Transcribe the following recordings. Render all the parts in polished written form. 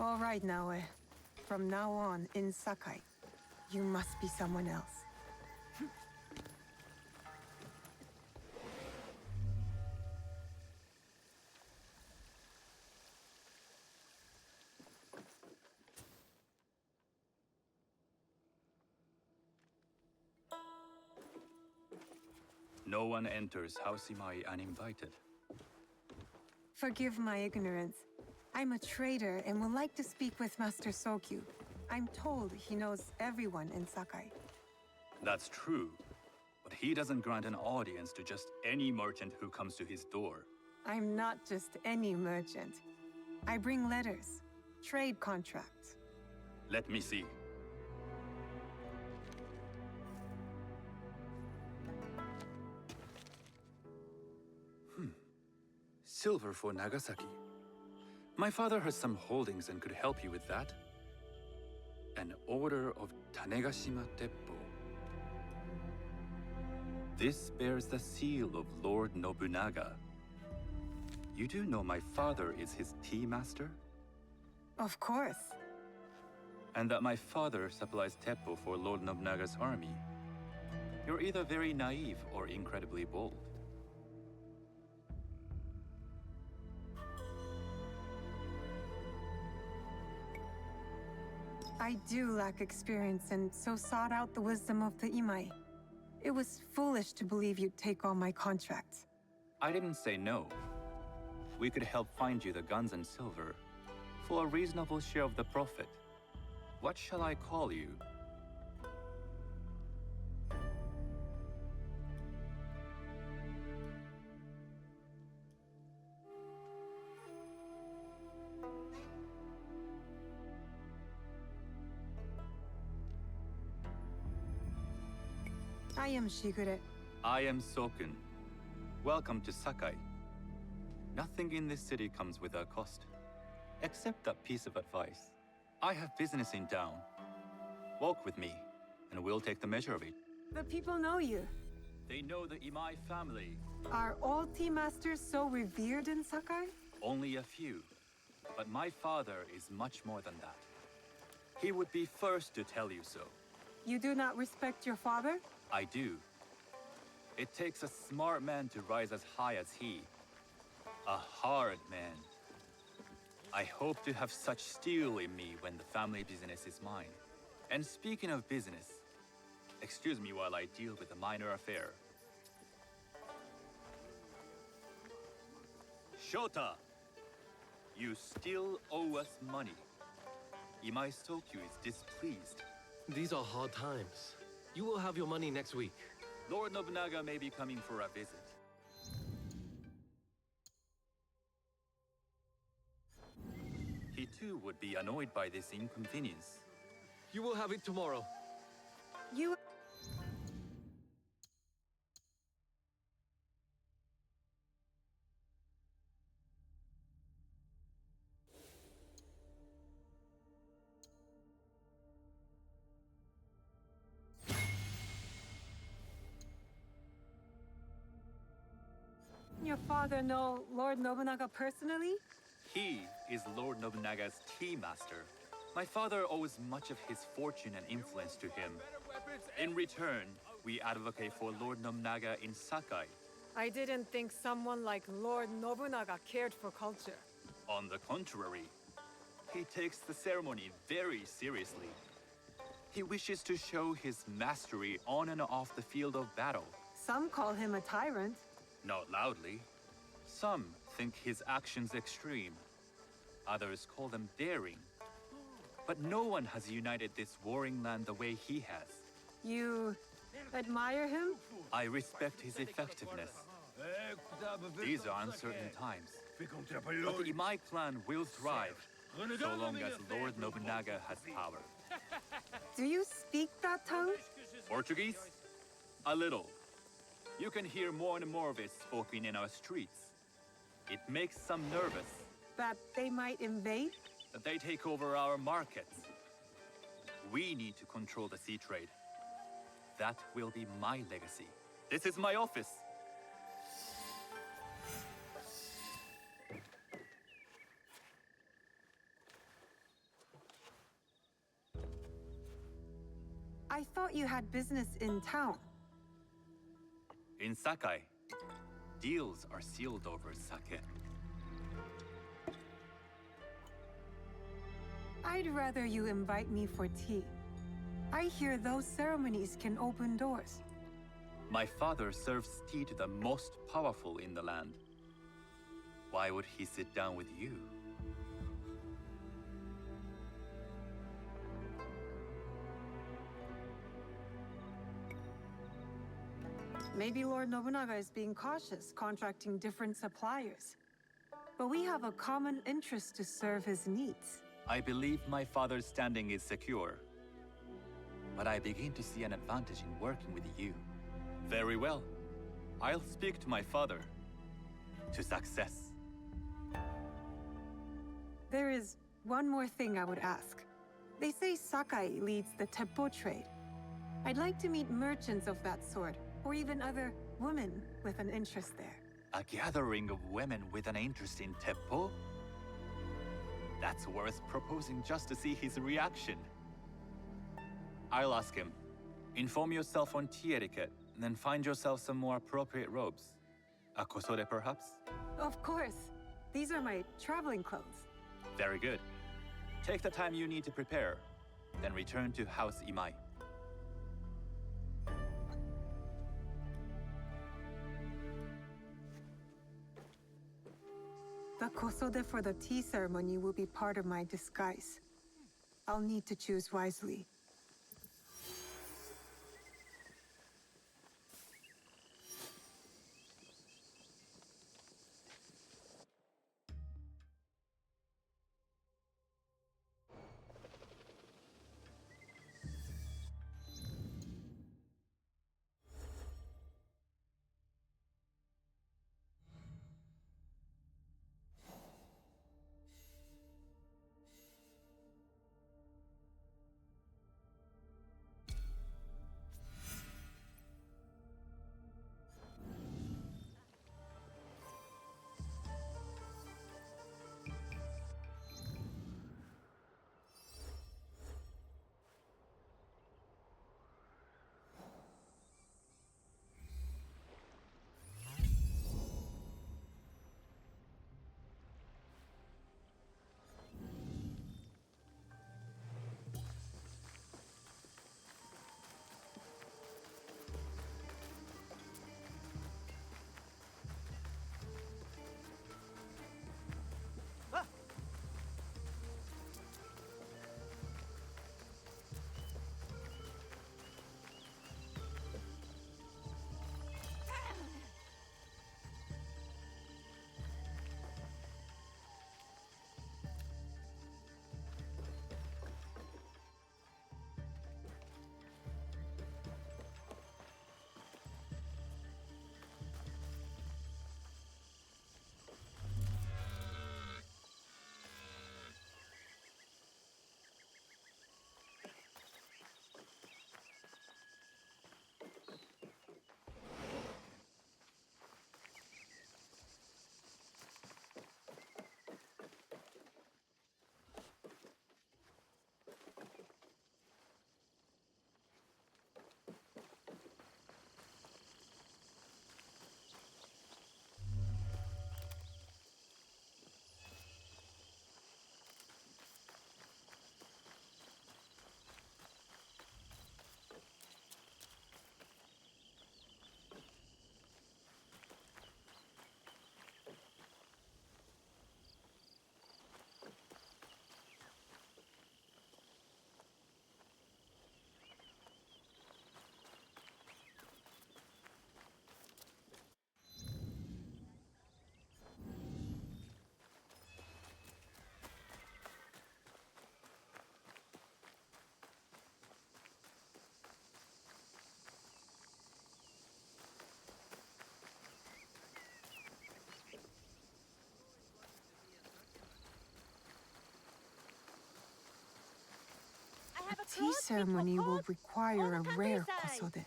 All right, Naoe. From now on, in Sakai, you must be someone else. No one enters House Imai uninvited. Forgive my ignorance. I'm a trader and would like to speak with Master Sokyu. I'm told he knows everyone in Sakai. That's true, but he doesn't grant an audience to just any merchant who comes to his door. I'm not just any merchant. I bring letters, trade contracts. Let me see. Silver for Nagasaki. My father has some holdings and could help you with that. An order of Tanegashima Teppo. This bears the seal of Lord Nobunaga. You do know my father is his tea master? Of course. And that my father supplies Teppo for Lord Nobunaga's army. You're either very naive or incredibly bold. I do lack experience and so sought out the wisdom of the Imai. It was foolish to believe you'd take all my contracts. I didn't say no. We could help find you the guns and silver for a reasonable share of the profit. What shall I call you? I am Shigure. I am Sokun. Welcome to Sakai. Nothing in this city comes without cost, except that piece of advice. I have business in town. Walk with me, and we'll take the measure of it. The people know you. They know the Imai family. Are all tea masters so revered in Sakai? Only a few. But my father is much more than that. He would be first to tell you so. You do not respect your father? I do. It takes a smart man to rise as high as he. A hard man. I hope to have such steel in me when the family business is mine. And speaking of business, excuse me while I deal with a minor affair. Shota! You still owe us money. Imai Sokyu is displeased. These are hard times. You will have your money next week. Lord Nobunaga may be coming for a visit. He too would be annoyed by this inconvenience. You will have it tomorrow. You... Your father know Lord Nobunaga personally? He is Lord Nobunaga's tea master. My father owes much of his fortune and influence to him. In return, we advocate for Lord Nobunaga in Sakai. I didn't think someone like Lord Nobunaga cared for culture. On the contrary, he takes the ceremony very seriously. He wishes to show his mastery on and off the field of battle. Some call him a tyrant. Not loudly. Some think his actions extreme. Others call them daring. But no one has united this warring land the way he has. You admire him? I respect his effectiveness. These are uncertain times. But the Imai clan will thrive, so long as Lord Nobunaga has power. Do you speak that tongue? Portuguese? A little. You can hear more and more of it spoken in our streets. It makes some nervous. That they might invade? That they take over our markets. We need to control the sea trade. That will be my legacy. This is my office. I thought you had business in town. In Sakai, deals are sealed over sake. I'd rather you invite me for tea. I hear those ceremonies can open doors. My father serves tea to the most powerful in the land. Why would he sit down with you? Maybe Lord Nobunaga is being cautious, contracting different suppliers. But we have a common interest to serve his needs. I believe my father's standing is secure. But I begin to see an advantage in working with you. Very well. I'll speak to my father. To success. There is one more thing I would ask. They say Sakai leads the Teppo trade. I'd like to meet merchants of that sort, or even other women with an interest there. A gathering of women with an interest in Teppo? That's worth proposing just to see his reaction. I'll ask him. Inform yourself on tea etiquette, and then find yourself some more appropriate robes. A kosode, perhaps? Of course. These are my traveling clothes. Very good. Take the time you need to prepare, then return to House Imai. The kosode for the tea ceremony will be part of my disguise. I'll need to choose wisely. The tea ceremony will require a rare kosode.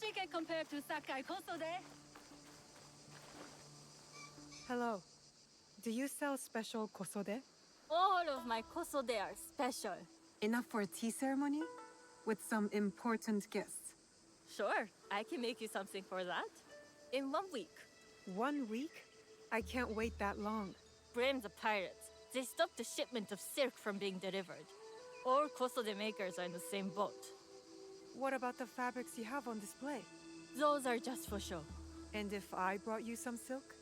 she can compare to Sakai Kosode. Hello. Do you sell special kosode? All of my Kosode are special. Enough for a tea ceremony? With some important guests. Sure, I can make you something for that. In 1 week. 1 week? I can't wait that long. Blame the pirates. They stopped the shipment of silk from being delivered. All Kosode makers are in the same boat. What about the fabrics you have on display? Those are just for show. And if I brought you some silk?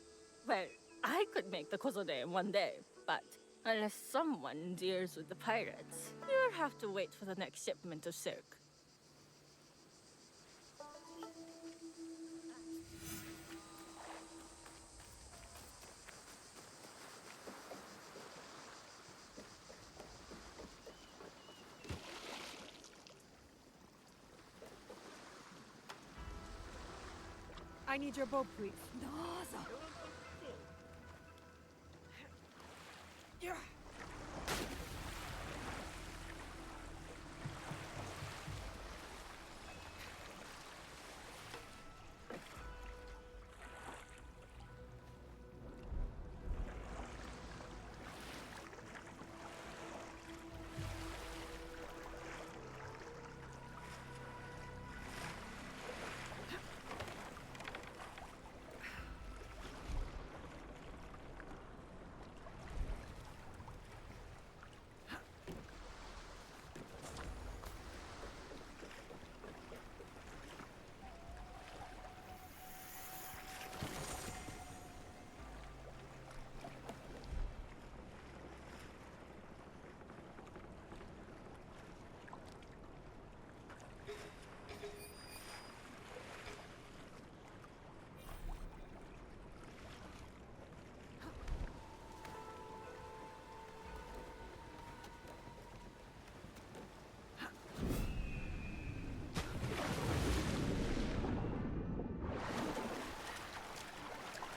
Well, I could make the Kosode in 1 day, but unless someone deals with the pirates, you'll have to wait for the next shipment of silk. I need your boat, please.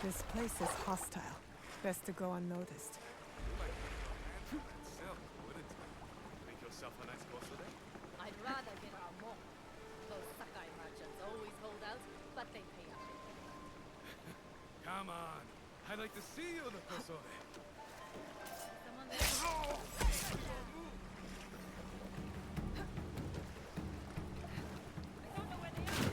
This place is hostile. Best to go unnoticed. Make yourself a nice Kosode? I'd rather get our more. Those Sakai merchants always hold out, but they pay up. Come on. I'd like to see you, the Kosode. Someone there. I don't know where they are.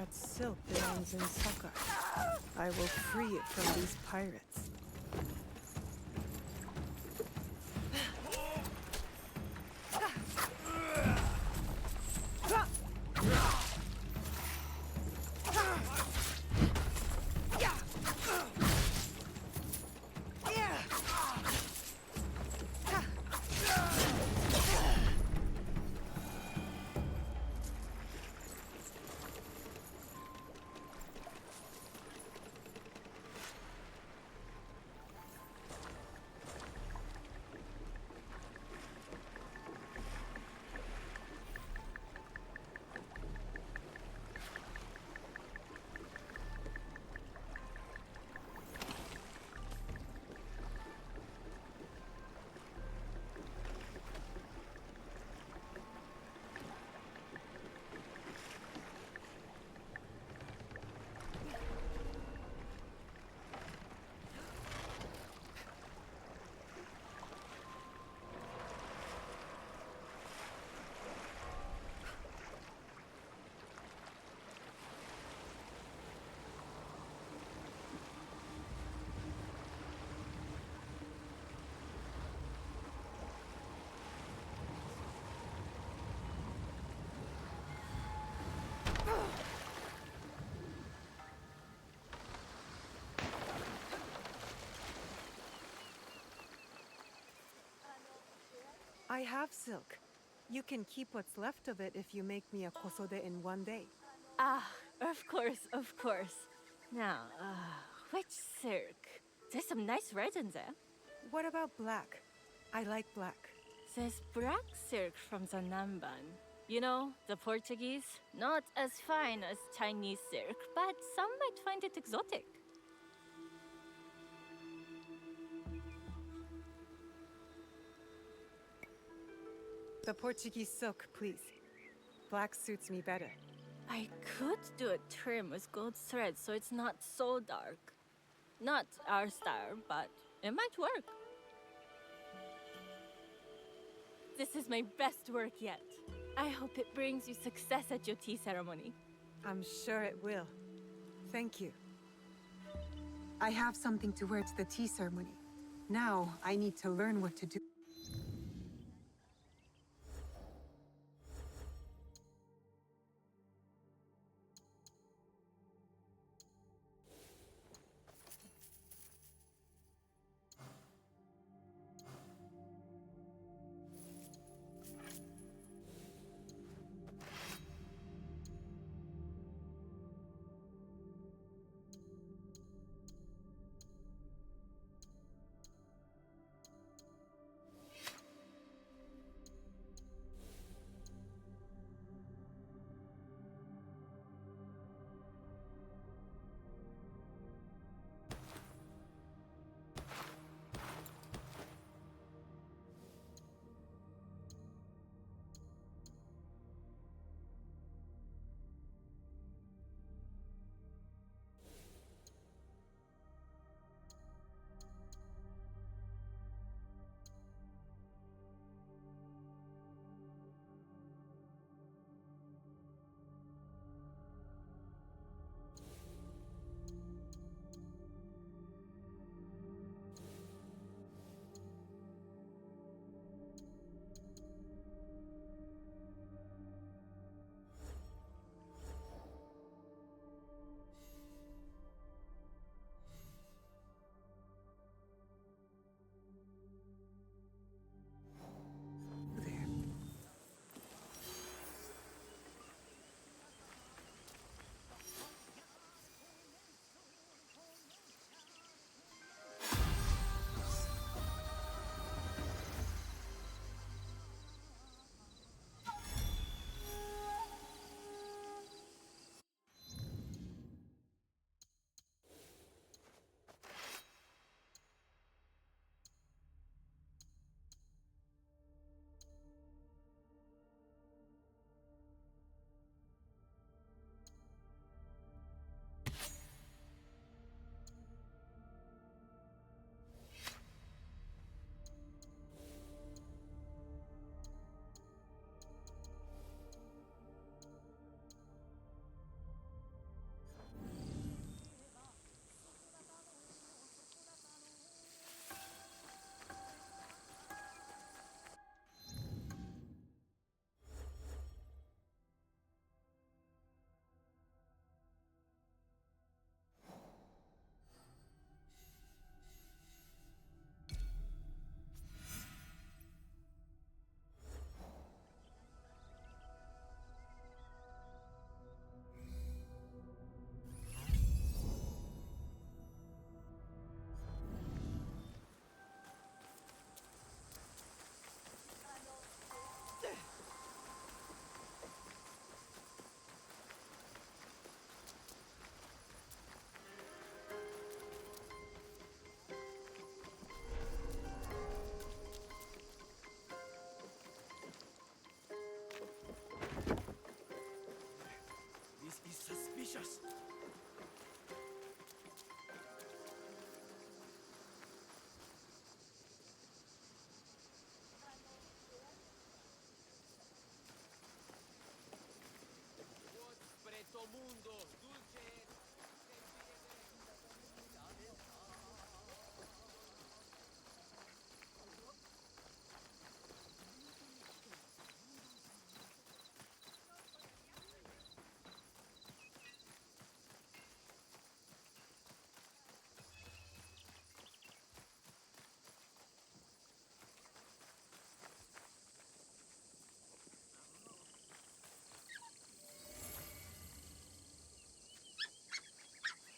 That silk belongs in Sakai. I will free it from these pirates. I have silk. You can keep what's left of it if you make me a kosode in one day. Ah, of course, of course. Now, which silk? There's some nice red in there. What about black? I like black. There's black silk from the Namban. You know, the Portuguese. Not as fine as Chinese silk, but some might find it exotic. The Portuguese silk, please. Black suits me better. I could do a trim with gold thread so it's not so dark. Not our style, but it might work. This is my best work yet. I hope it brings you success at your tea ceremony. I'm sure it will. Thank you. I have something to wear to the tea ceremony. Now, I need to learn what to do.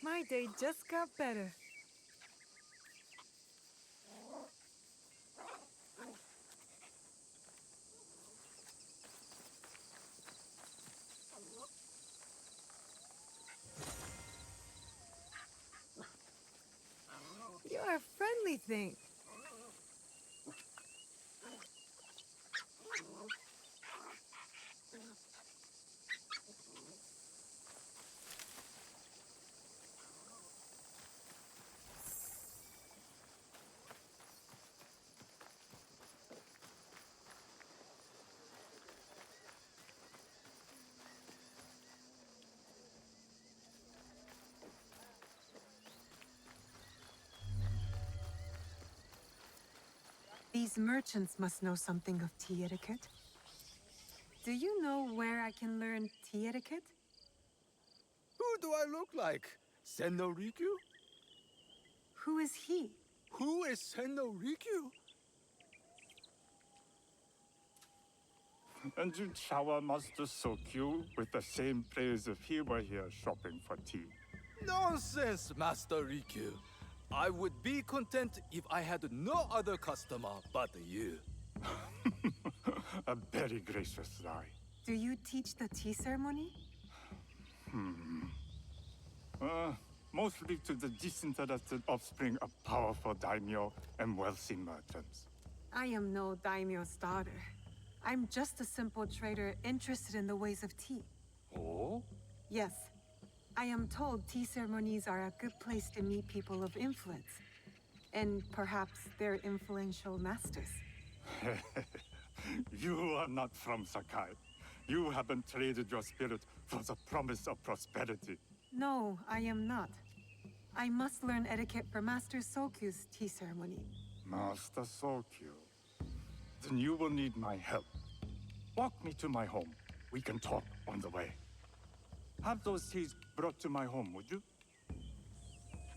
My day just got better. You're a friendly thing. These merchants must know something of tea etiquette. Do you know where I can learn tea etiquette? Who do I look like? Senno Rikyu? Who is he? Who is Senno Rikyu? And you'd shower Master Sokyu with the same praise if he were here shopping for tea. Nonsense, Master Rikyu. I would be content if I had no other customer but you. A very gracious lie. Do you teach the tea ceremony? Mostly to the disinterested offspring of powerful daimyo and wealthy merchants. I am no daimyo's daughter. I'm just a simple trader interested in the ways of tea. Oh? Yes, I am told tea ceremonies are a good place to meet people of influence. And perhaps their influential masters. You are not from Sakai. You haven't traded your spirit for the promise of prosperity. No, I am not. I must learn etiquette for Master Sokyu's tea ceremony. Master Sokyu. Then you will need my help. Walk me to my home. We can talk on the way. Have those teas brought to my home, would you?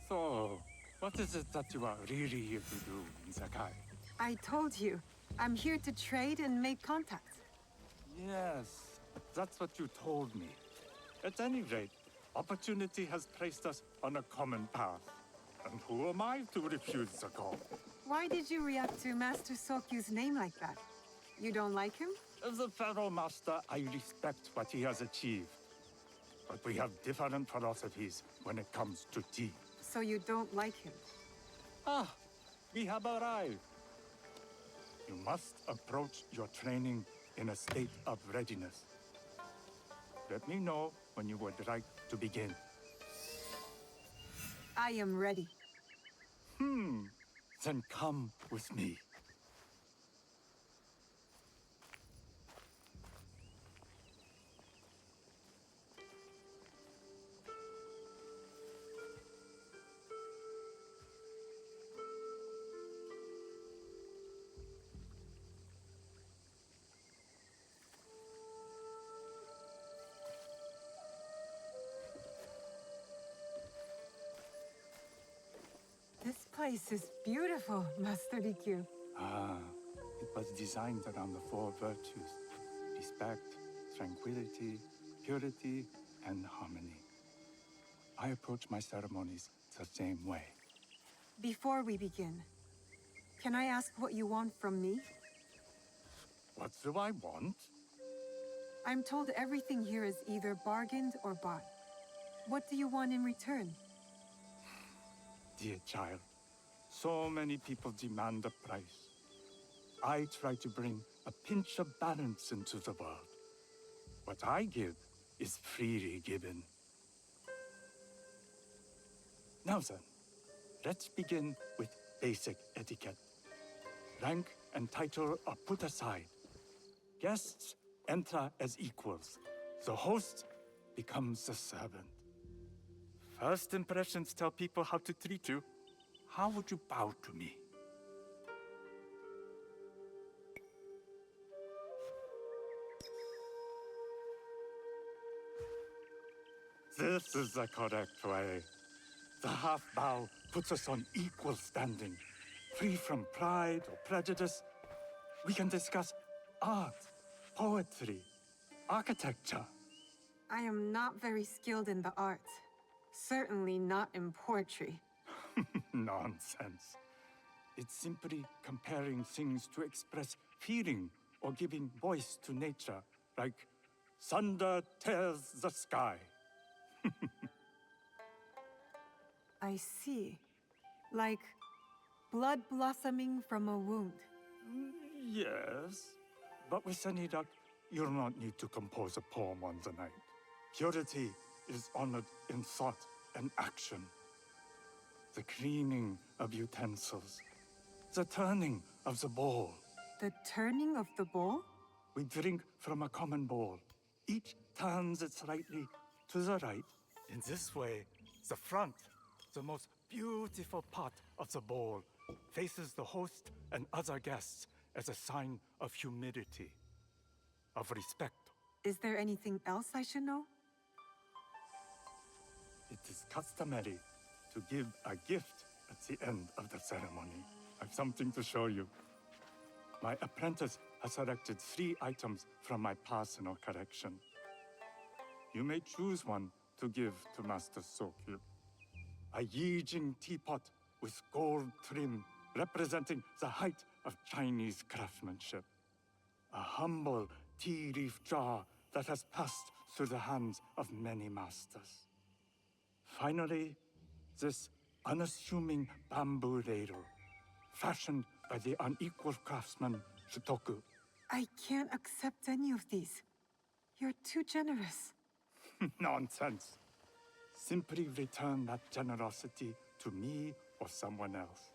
So, what is it that you are really here to do in Sakai? I told you, I'm here to trade and make contacts. Yes, that's what you told me. At any rate, opportunity has placed us on a common path. And who am I to refuse the call? Why did you react to Master Sokyu's name like that? You don't like him? As a Pharaoh Master, I respect what he has achieved. But we have different philosophies when it comes to tea. So you don't like him? Ah, we have arrived. You must approach your training in a state of readiness. Let me know when you would like to begin. I am ready. Then come with me. This place is beautiful, Master Rikyu. Ah, it was designed around the four virtues: respect, tranquility, purity, and harmony. I approach my ceremonies the same way. Before we begin, can I ask what you want from me? What do I want? I'm told everything here is either bargained or bought. What do you want in return? Dear child, so many people demand a price. I try to bring a pinch of balance into the world. What I give is freely given. Now then, let's begin with basic etiquette. Rank and title are put aside. Guests enter as equals. The host becomes a servant. First impressions tell people how to treat you. How would you bow to me? This is the correct way. The half bow puts us on equal standing, free from pride or prejudice. We can discuss art, poetry, architecture. I am not very skilled in the arts. Certainly not in poetry. Nonsense. It's simply comparing things to express feeling or giving voice to nature, like thunder tears the sky. I see. Like blood blossoming from a wound. Yes, but with Senidak, you'll not need to compose a poem on the night. Purity is honored in thought and action. The cleaning of utensils, the turning of the bowl. The turning of the bowl? We drink from a common bowl. Each turns it slightly to the right. In this way, the front, the most beautiful part of the bowl, faces the host and other guests as a sign of humility, of respect. Is there anything else I should know? It is customary to give a gift at the end of the ceremony. I've something to show you. My apprentice has selected 3 items from my personal collection. You may choose one to give to Master Sokyu. A Yijing teapot with gold trim representing the height of Chinese craftsmanship. A humble tea leaf jar that has passed through the hands of many masters. Finally, this unassuming bamboo ladle, fashioned by the unequal craftsman Shutoku. I can't accept any of these. You're too generous. Nonsense. Simply return that generosity to me or someone else.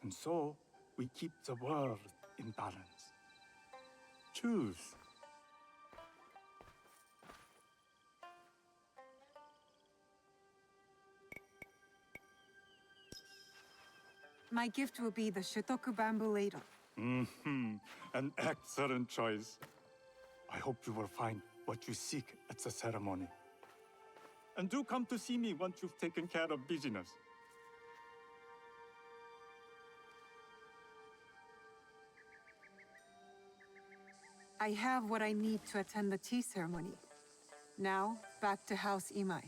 And so, we keep the world in balance. Choose. My gift will be the Shotoku bamboo ladle. An excellent choice. I hope you will find what you seek at the ceremony. And do come to see me once you've taken care of business. I have what I need to attend the tea ceremony. Now, back to House Imai.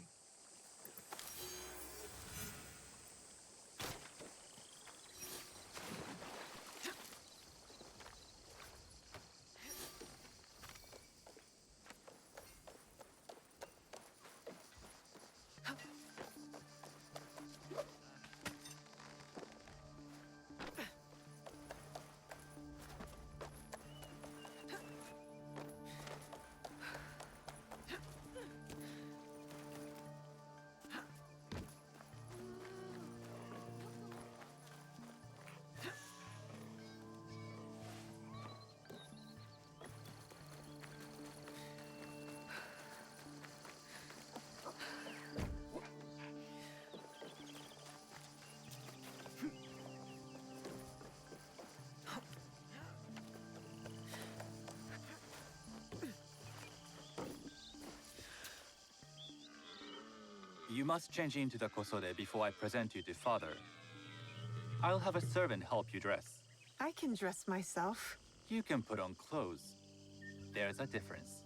You must change into the kosode before I present you to father. I'll have a servant help you dress. I can dress myself. You can put on clothes. There's a difference.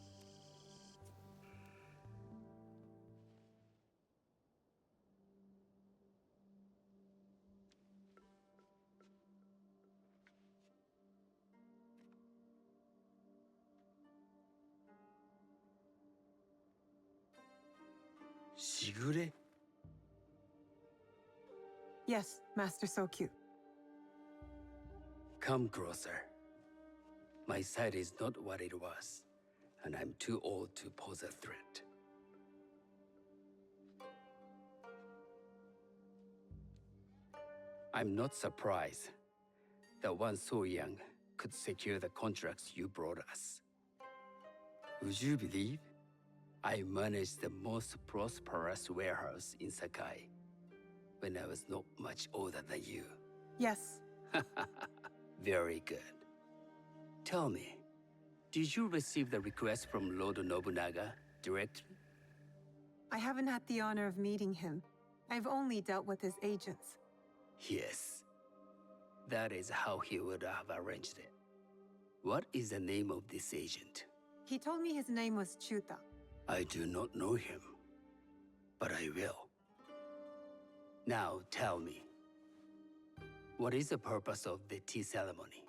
Shigure? Yes, Master Sokyu. Come closer. My sight is not what it was, and I'm too old to pose a threat. I'm not surprised that one so young could secure the contracts you brought us. Would you believe I managed the most prosperous warehouse in Sakai when I was not much older than you. Yes, Very good. Tell me, did you receive the request from Lord Nobunaga directly? I haven't had the honor of meeting him. I've only dealt with his agents. Yes. That is how he would have arranged it. What is the name of this agent? He told me his name was Chuta. I do not know him, but I will. Now tell me, what is the purpose of the tea ceremony?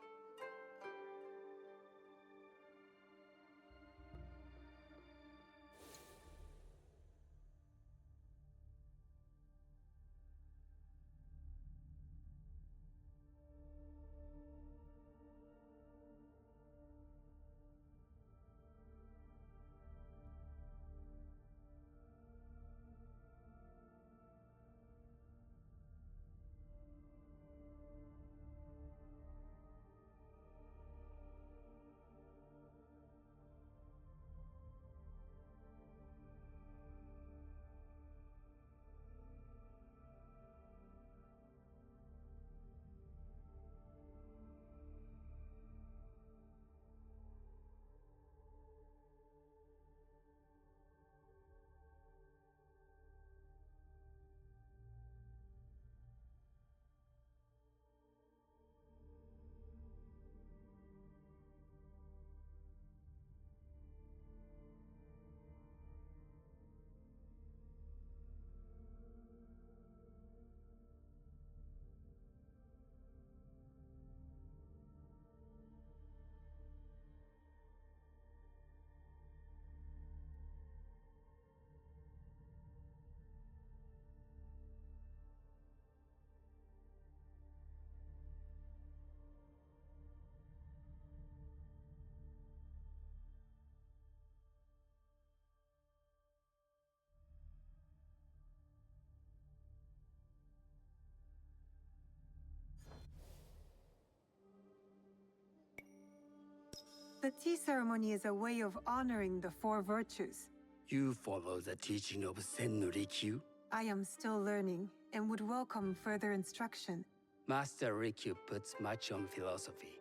The tea ceremony is a way of honoring the four virtues. You follow the teaching of Senno Rikyu? I am still learning and would welcome further instruction. Master Rikyu puts much on philosophy,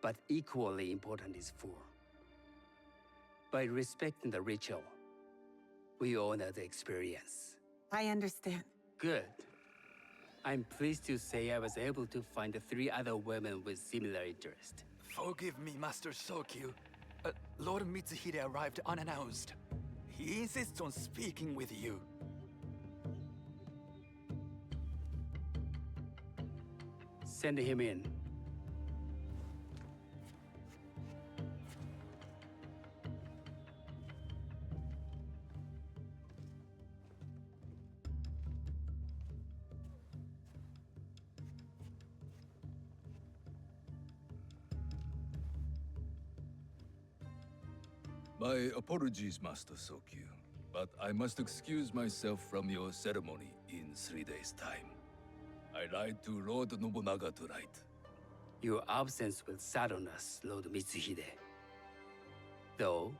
but equally important is form. By respecting the ritual, we honor the experience. I understand. Good. I'm pleased to say I was able to find 3 other women with similar interest. Forgive me, Master Sokyu. Lord Mitsuhide arrived unannounced. He insists on speaking with you. Send him in. My apologies, Master Sokyu, but I must excuse myself from your ceremony in 3 days' time. I lied to Lord Nobunaga tonight. Your absence will sadden us, Lord Mitsuhide. Though,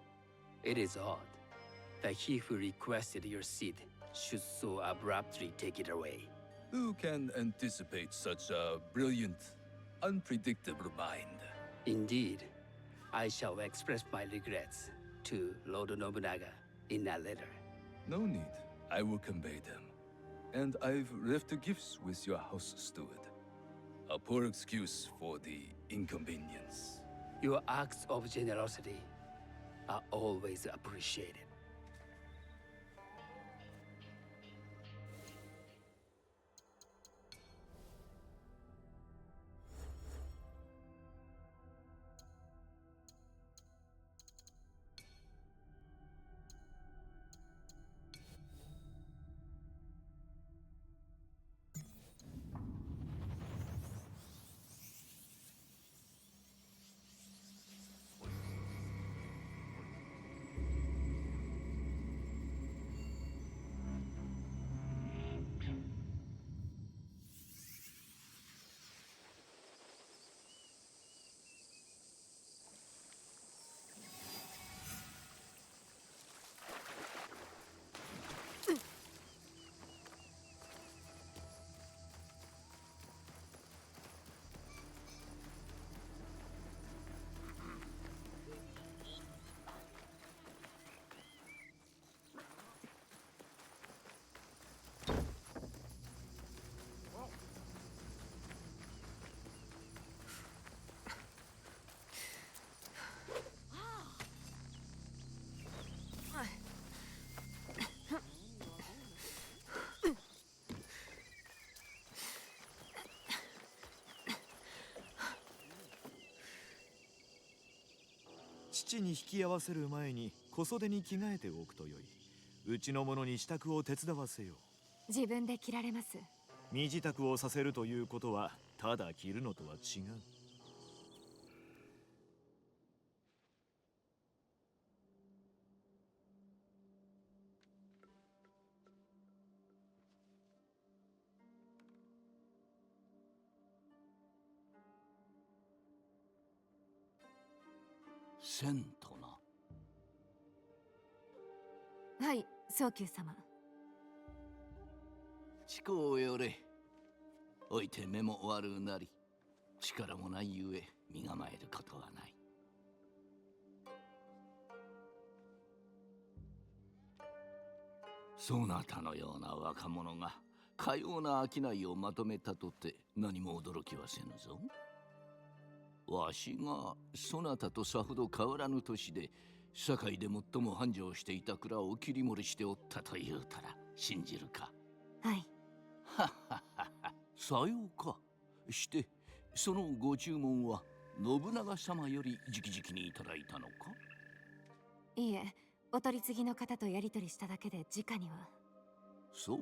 it is odd that he who requested your seat should so abruptly take it away. Who can anticipate such a brilliant, unpredictable mind? Indeed, I shall express my regrets to Lord Nobunaga in a letter. No need. I will convey them. And I've left the gifts with your house steward. A poor excuse for the inconvenience. Your acts of generosity are always appreciated. 父に引き合わせる前に小袖に着替えておくとよい。うちの者に支度を手伝わせよう。自分で着られます。身支度をさせるということはただ着るのとは違う。銭湯な。はい、早急様。地高をよれ。おいて目も悪うなり、力もないゆえ身構えることはない。そなたのような若者がかような商いをまとめたとて何も驚きはせぬぞ。わしがそなたとさほど変わらぬ年で堺で最も繁盛していた蔵を切り盛りしておったと言うたら信じるか。はい。はっはっはっは、さようか。してそのご注文は信長様より直々にいただいたのか。いいえ、お取り次ぎの方とやり取りしただけで直には。そう。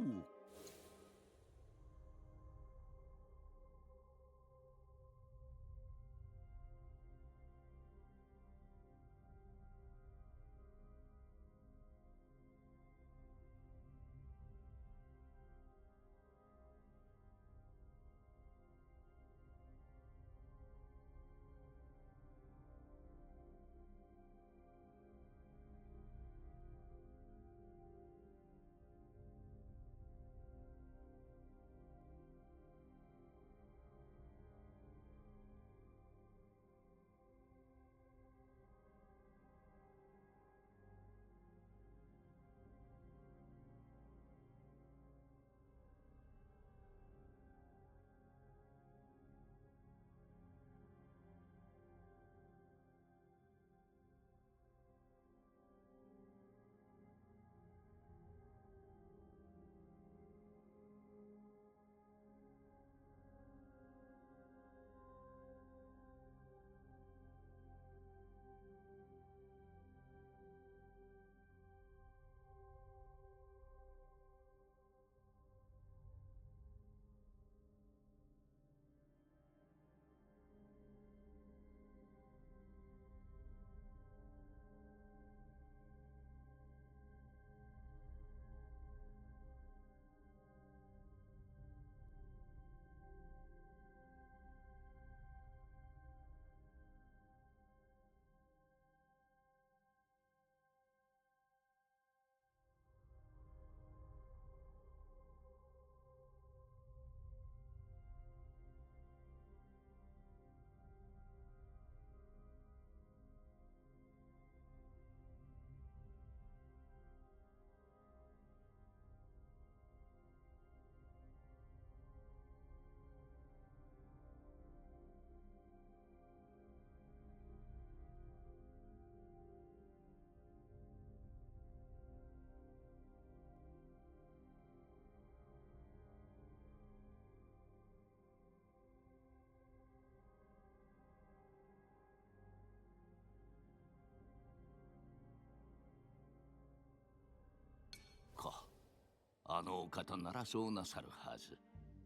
あのお方ならそうなさるはず。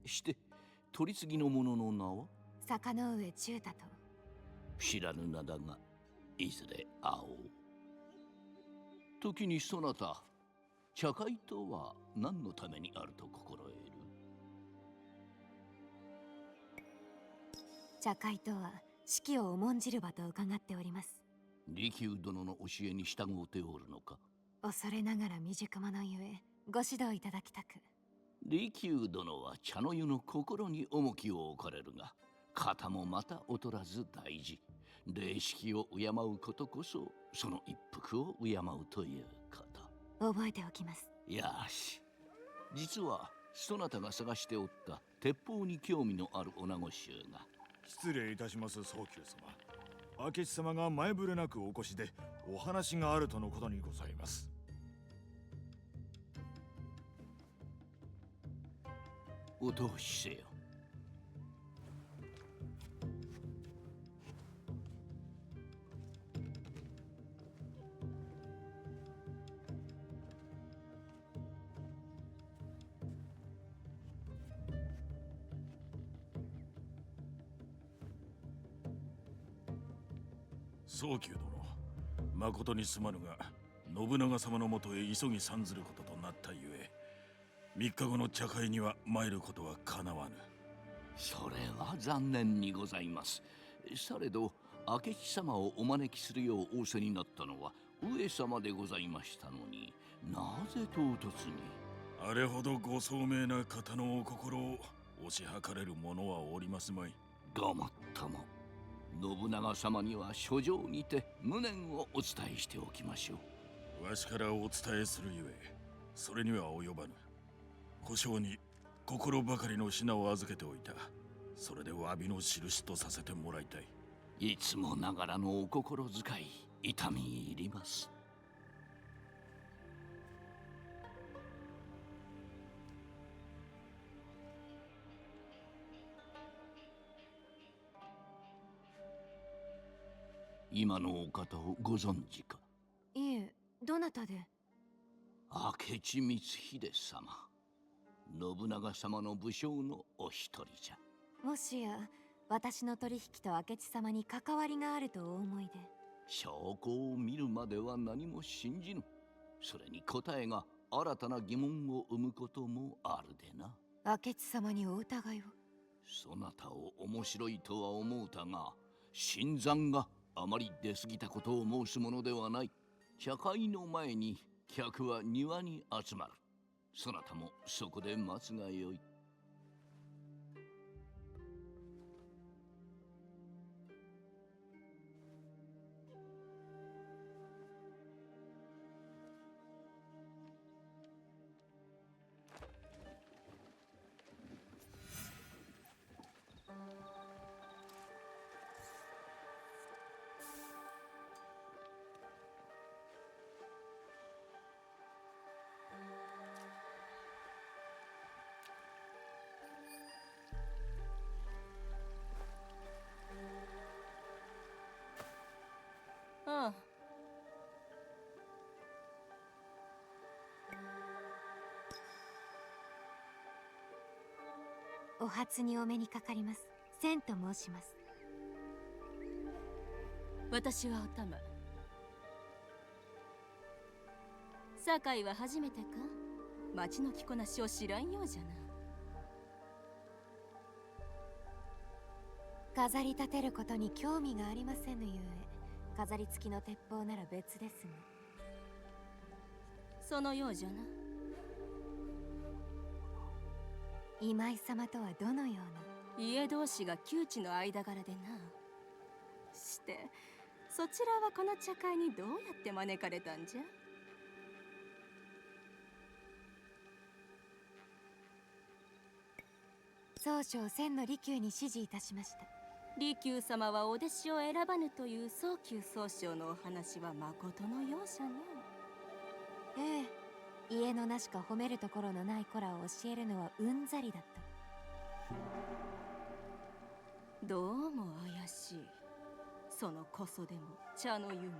して取り次ぎの者の名は。坂上中太と。知らぬ名だがいずれ会おう。時にそなた、茶会とは何のためにあると心得る。茶会とは四季を重んじる場と伺っております。利休殿の教えに従うておるのか。恐れながら未熟者ゆえご指導いただきたく。利休殿は茶の湯の心に重きを置かれるが、型もまた劣らず大事。礼式を敬うことこそその一服を敬うということ。覚えておきます。よし。実はそなたが探しておった鉄砲に興味のある女子衆が。失礼いたします、早急様。明智様が前触れなくお越しでお話があるとのことにございます。お通しせよ。早急殿、誠にすまぬが信長様のもとへ急ぎ参ずることとなったゆえ、3日後の茶会には参ることはかなわぬ。それは残念にございます。されど明智様をお招きするよう仰せになったのは上様でございましたのに、なぜ唐突に。あれほどご聡明な方のお心を推し量れる者はおりますまい。ごもっとも。信長様には書状にて無念をお伝えしておきましょう。わしからお伝えするゆえ、それには及ばぬ。小姓に心ばかりの品を預けておいた。それで詫びの印とさせてもらいたい。いつもながらのお心遣い、痛み入ります。今のお方をご存知か。いえ、どなたで。明智光秀様、信長様の武将のお一人じゃ。もしや私の取引と明智様に関わりがあるとお思いで。証拠を見るまでは何も信じぬ。それに答えが新たな疑問を生むこともあるでな。明智様にお疑いを。そなたを面白いとは思うたが、新参があまり出過ぎたことを申すものではない。茶会の前に客は庭に集まる。そなたもそこで待つがよい。ああ。お初にお目にかかります。千と申します。私はおたま。堺は初めてか。町の着こなしを知らんようじゃな。飾り立てることに興味がありませぬゆえ、飾り付きの鉄砲なら別ですが。そのようじゃな。今井様とはどのような。家同士が旧知の間柄でな。してそちらはこの茶会にどうやって招かれたんじゃ。宗匠千の利休に指示いたしました。利休様はお弟子を選ばぬという宗久宗匠のお話はまことのようじゃね。ええ、家のなしか褒めるところのない子らを教えるのはうんざりだった。どうも怪しい。そのこそでも茶の湯も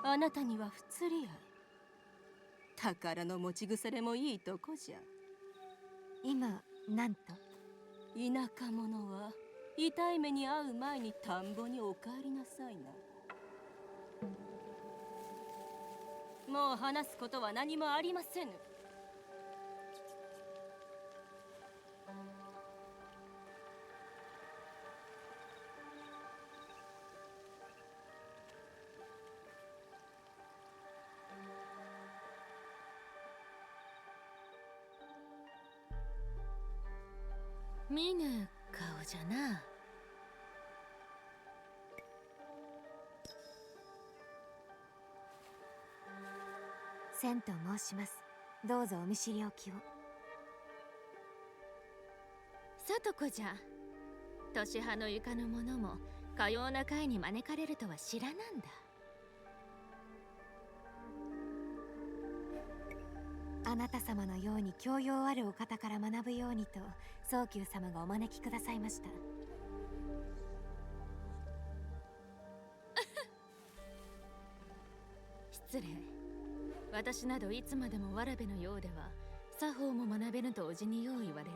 あなたには不釣り合い。宝の持ち腐れもいいとこじゃ。今なんと。田舎者は痛い目に遭う前に田んぼにお帰りなさいな。もう話すことは何もありませぬ。見ぬ顔じゃな。千と申します。どうぞお見知りおきを。さとこじゃ。年派の床の者もかような会に招かれるとは知らなんだ。あなた様のように教養あるお方から学ぶようにと宗久様がお招きくださいました。失礼。私などいつまでもわらべのようでは作法も学べぬとおじによう言われる。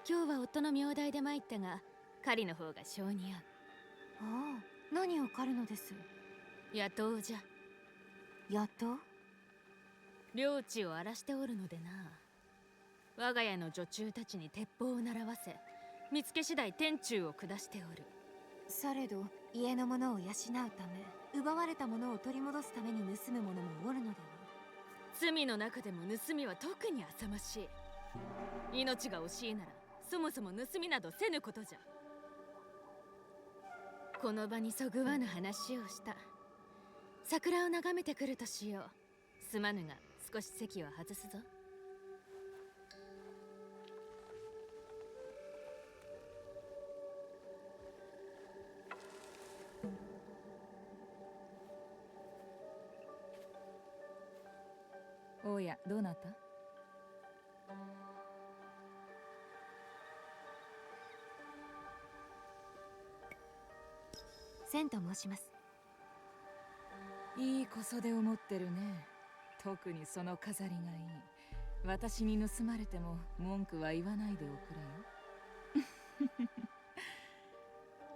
今日は夫の名代で参ったが狩りの方が性に合う。おお、何を狩るのです？野党じゃ。野党？領地を荒らしておるのでな。我が家の女中たちに鉄砲を習わせ、見つけ次第天誅を下しておる。されど家の者を養うため、奪われたものを取り戻すために盗む者もおるのでは？罪の中でも盗みは特に浅ましい。命が惜しいならそもそも盗みなどせぬことじゃ。この場にそぐわぬ話をした。桜を眺めてくるとしよう。すまぬが少し席を外すぞ。おや、どうなった？千と申します。いい小袖を持ってるね。特にその飾りがいい。私に盗まれても文句は言わないでおく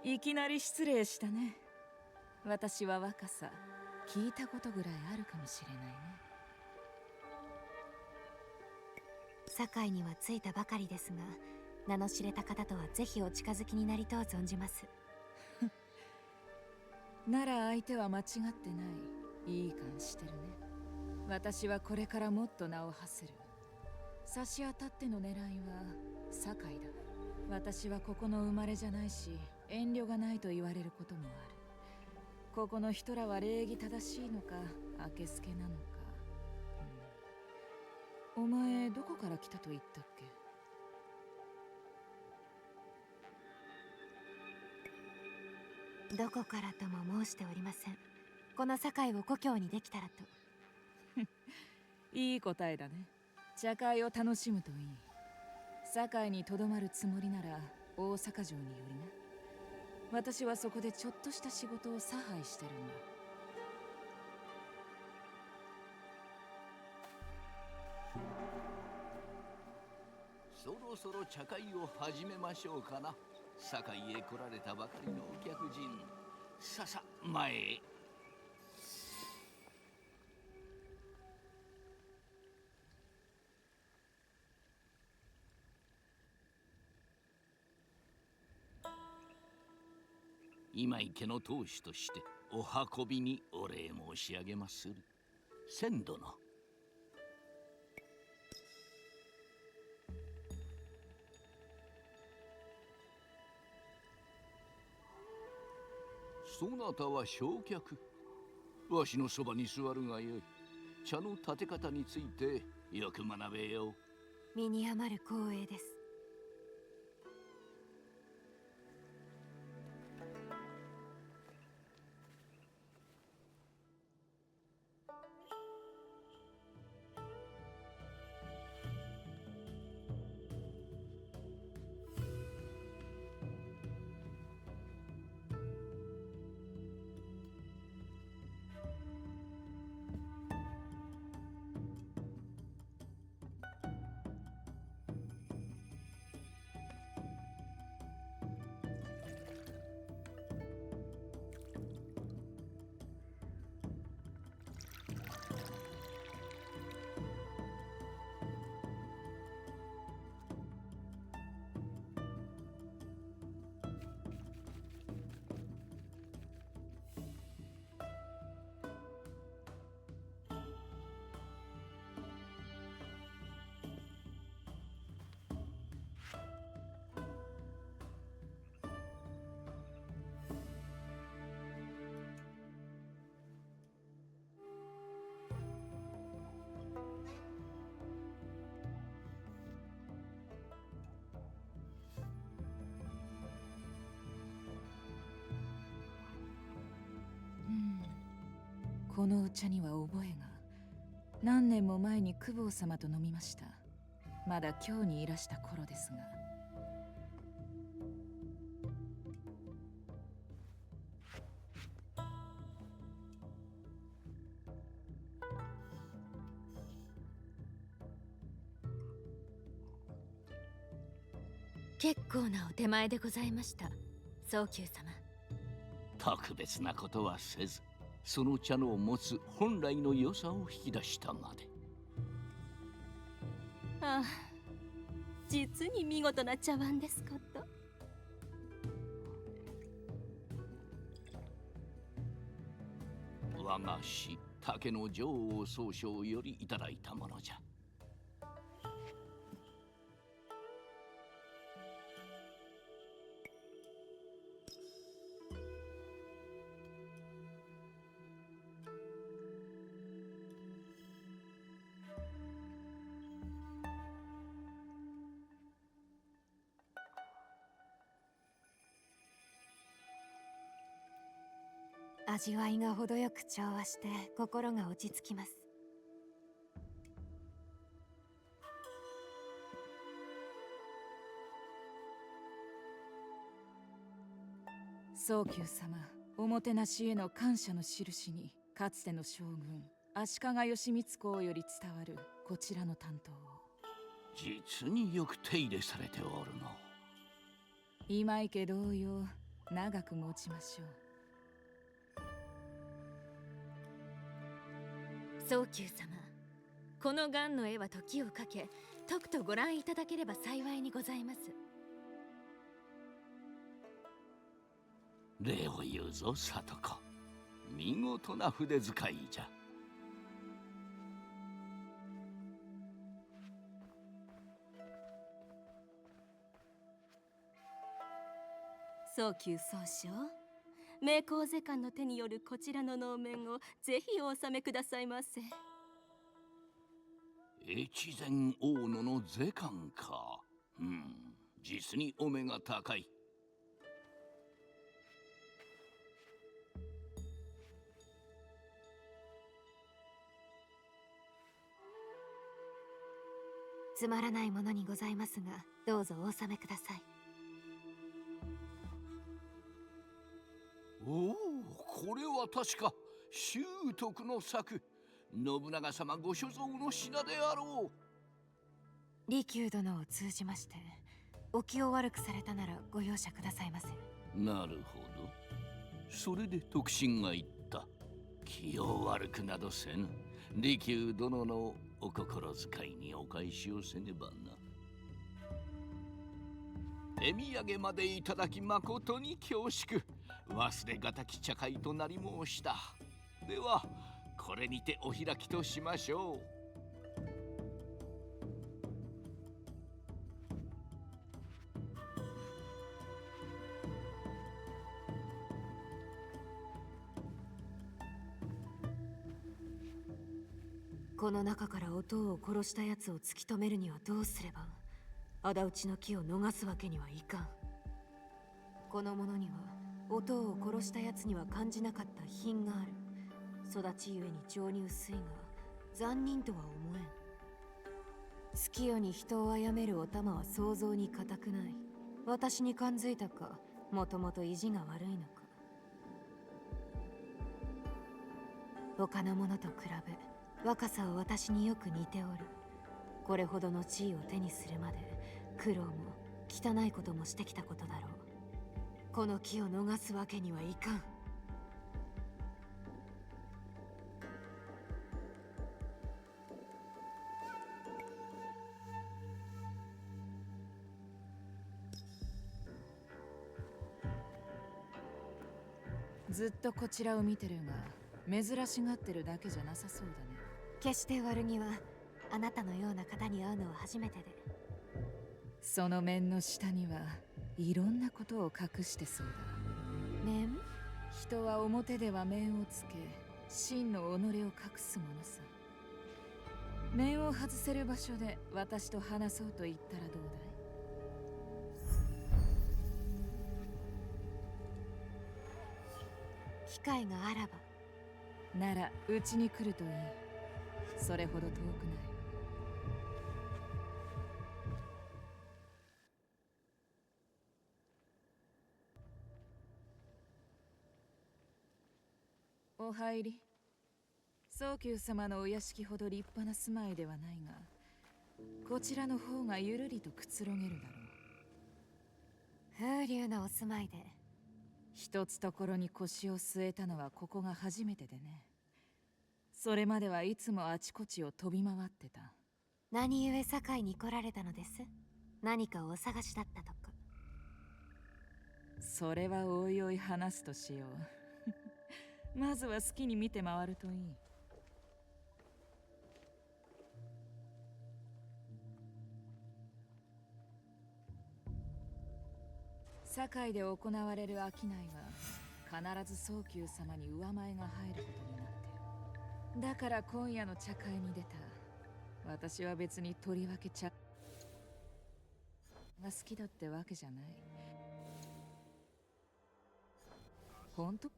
れよ。いきなり失礼したね。私は若さ、聞いたことぐらいあるかもしれないね。堺には着いたばかりですが、名の知れた方とはぜひお近づきになりとう存じます。なら相手は間違ってない。いい感してるね。私はこれからもっと名を馳せる。差し当たっての狙いは堺だ。私はここの生まれじゃないし、遠慮がないと言われることもある。ここの人らは礼儀正しいのか、あけすけなのか。お前どこから来たと言ったっけ？どこからとも申しておりません。この堺を故郷にできたらと。いい答えだね。茶会を楽しむといい。堺にとどまるつもりなら大阪城によりな。私はそこでちょっとした仕事を差配してるんだ。そろそろ茶会を始めましょうかな。堺へ来られたばかりのお客人、ささ前へ。今井家の当主としてお運びにお礼申し上げまする。千殿。そなたは正客。わしのそばに座るがよい。茶の立て方についてよく学べよう。身に余る光栄です。このお茶には覚えが。何年も前に公方様と飲みました。まだ京にいらした頃ですが。結構なお手前でございました、宗久様。特別なことはせず、その茶の持つ本来の良さを引き出したまで。ああ、実に見事な茶碗ですこと。我が師竹の女王総称よりいただいたものじゃ。味わいが程よく調和して心が落ち着きます。宗久様、おもてなしへの感謝の印に、かつての将軍足利義満公より伝わるこちらの担当を。実によく手入れされておるの。今池同様、長く持ちましょう。宗久様、この雁の絵は時をかけ、とくとご覧いただければ幸いにございます。礼を言うぞ、里子。見事な筆使いじゃ。宗久宗匠、名工世官の手によるこちらの能面をぜひお納めくださいませ。越前大野の税関か。実にお目が高い。つまらないものにございますが、どうぞお納めください。おお、これは確か習得の作。信長様ご所蔵の品であろう。利休殿を通じまして、お気を悪くされたならご容赦くださいませ。なるほど。それで徳信が言った。気を悪くなどせぬ。利休殿のお心遣いにお返しをせねばな。手土産までいただき誠に恐縮。忘れがたき茶会となり申した。ではこれにてお開きとしましょう。この中からお父を殺した奴を突き止めるにはどうすれば。仇討ちの機を逃すわけにはいかん。この者にはお父を殺した奴には感じなかった品がある。育ちゆえに情に薄いが残忍とは思えん。月夜に人を殺めるお玉は想像に難くない。私に感づいたか、もともと意地が悪いのか。他の者と比べ若さは私によく似ておる。これほどの地位を手にするまで苦労も汚いこともしてきたことだろう。この機を逃すわけにはいかん。ずっとこちらを見てるが、珍しがってるだけじゃなさそうだね。決して悪気は、あなたのような方に会うのは初めてで。その面の下にはいろんなことを隠してそうだ。面？人は表では面をつけ、真の己を隠すものさ。面を外せる場所で私と話そうと言ったらどうだい？機会があらば。ならうちに来るといい。それほど遠くない。お入り。宗久様のお屋敷ほど立派な住まいではないが、こちらの方がゆるりとくつろげるだろう。風流なお住まいで、一つところに腰を据えたのはここが初めてでね。それまではいつもあちこちを飛び回ってた。何故堺に来られたのです？何かをお探しだったとか。それはおいおい話すとしよう。まずは好きに見て回るといい。堺で行われる商いは必ず早急様に上前が入ることになってる。だから今夜の茶会に出た。私は別にとりわけ茶が好きだってわけじゃない。本当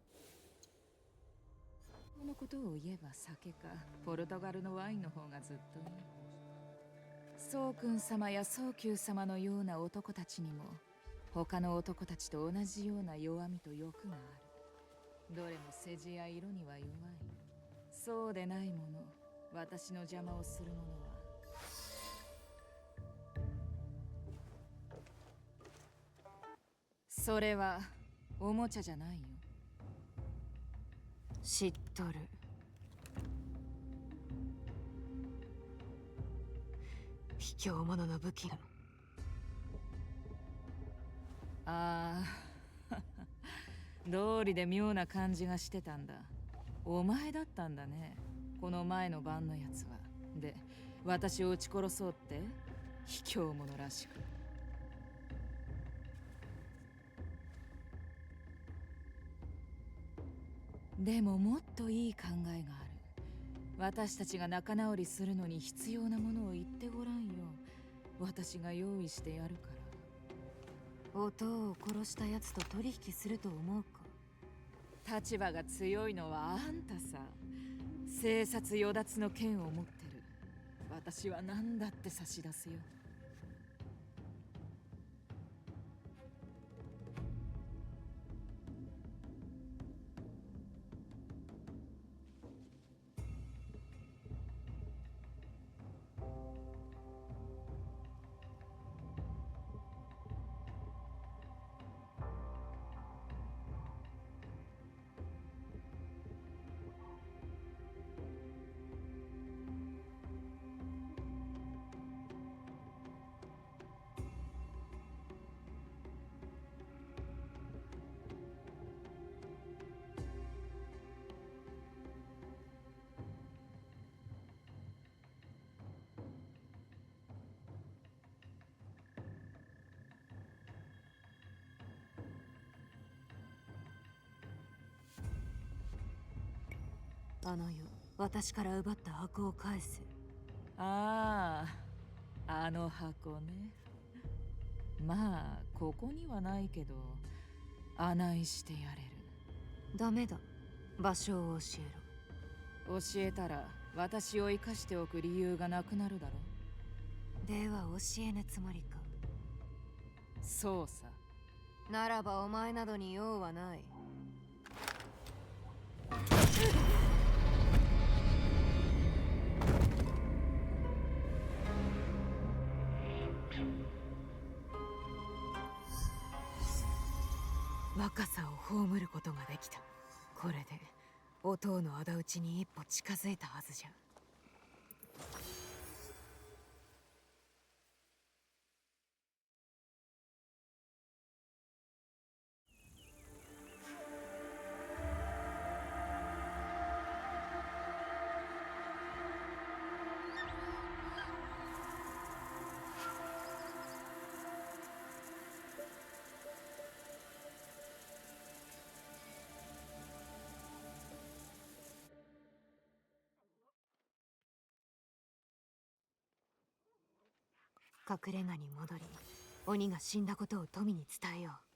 のことを言えば酒かポルトガルのワインの方がずっといい。宗君様や宗久様のような男たちにも他の男たちと同じような弱みと欲がある。どれも世辞や色には弱い。そうでないもの、私の邪魔をする者はそれはおもちゃじゃないよ。知っとる。卑怯者の武器だ。ああ道理で妙な感じがしてたんだ。お前だったんだね、この前の晩のやつは。で、私を撃ち殺そうって卑怯者らしく。でももっといい考えがある。私たちが仲直りするのに必要なものを言ってごらんよ。私が用意してやるから。お父を殺したやつと取引すると思うか？立場が強いのはあんたさ。生殺与奪の剣を持ってる。私は何だって差し出すよ。あの世、私から奪った箱を返せ。ああ、あの箱ね。まあここにはないけど案内してやれる。ダメだ、場所を教えろ。教えたら私を生かしておく理由がなくなるだろ。では教えぬつもりか？そうさ。ならばお前などに用はない。若さを葬ることができた。これでお父の仇討ちに一歩近づいたはずじゃ。隠れ家に戻り、鬼が死んだことを富に伝えよう。